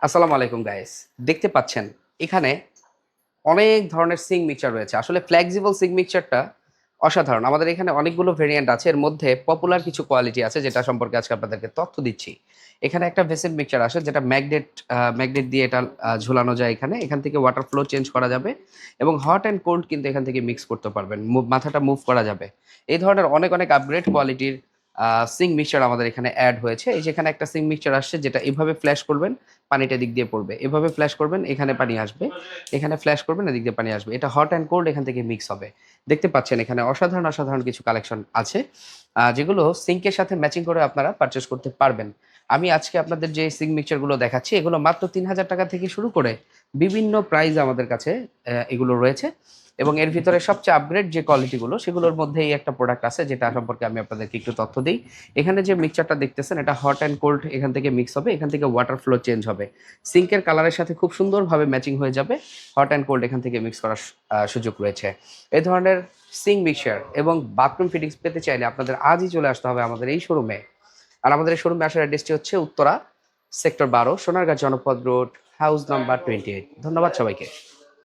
আসসালামু আলাইকুম গাইস। দেখতে পাচ্ছেন এখানে অনেক ধরনের সিঙ্ক মিক্সচার রয়েছে। আসলে ফ্লেক্সিবল সিঙ্ক মিক্সচারটা অসাধারণ। আমাদের এখানে অনেকগুলো ভেরিয়েন্ট আছে। এর মধ্যে পপুলার কিছু কোয়ালিটি আছে যেটা সম্পর্কে আজকে আপনাদেরকে তথ্য দিচ্ছি। এখানে একটা ভেসেল মিক্সচার আসে যেটা ম্যাগনেট দিয়ে এটা ঝুলানো যায় এখানে। এখান থেকে ওয়াটার ফ্লো চেঞ্জ করা যাবে এবং হট অ্যান্ড কোল্ড কিন্তু এখান থেকে মিক্স করতে পারবেন। মাথাটা মুভ করা যাবে। এই ধরনের অনেক আপগ্রেড কোয়ালিটির সিঙ্ক মিক্সচার আমাদের এখানে এড হয়েছে। এই যে এখানে একটা সিঙ্ক মিক্সচার আসছে যেটা এভাবে ফ্ল্যাশ করবেন, পানিটা দিক দিয়ে পড়বে। এভাবে ফ্ল্যাশ করবেন, এখানে পানি আসবে। এখানে ফ্ল্যাশ করবেন, এদিক দিয়ে পানি আসবে। এটা হট অ্যান্ড কোল্ড এখান থেকে মিক্স হবে। দেখতে পাচ্ছেন এখানে অসাধারণ কিছু কালেকশন আছে যেগুলো সিঙ্কের সাথে ম্যাচিং করে আপনারা পারচেস করতে পারবেন। আমি আজকে আপনাদের যে সিঙ্ক মিক্সচারগুলো দেখাচ্ছি এগুলো মাত্র ৩,০০০ টাকা থেকে শুরু করে বিভিন্ন প্রাইস আমাদের কাছে এগুলো রয়েছে এবং এর ভিতরে সবচেয়ে আপগ্রেড যে কোয়ালিটিগুলো সেগুলোর মধ্যে এই একটা প্রোডাক্ট আছে যেটা সম্পর্কে আমি আপনাদেরকে একটু তথ্য দিই। এখানে যে মিক্সচারটা দেখতেছেন এটা হট অ্যান্ড কোল্ড এখান থেকে মিক্স হবে, এখান থেকে ওয়াটার ফ্লো চেঞ্জ হবে। সিঙ্কের কালারের সাথে খুব সুন্দরভাবে ম্যাচিং হয়ে যাবে। হট অ্যান্ড কোল্ড এখান থেকে মিক্স করার সুযোগ রয়েছে। এই ধরনের সিঙ্ক মিক্সচার এবং বাথরুম ফিটিংস পেতে চাইলে আপনাদের আজই চলে আসতে হবে আমাদের এই শোরুমে। আর আমাদের এই শোরুমে আসার অ্যাড্রেসটি হচ্ছে উত্তরা সেক্টর ১২ সোনারগাঁ জনপদ রোড হাউস নাম্বার 28। ধন্যবাদ সবাইকে।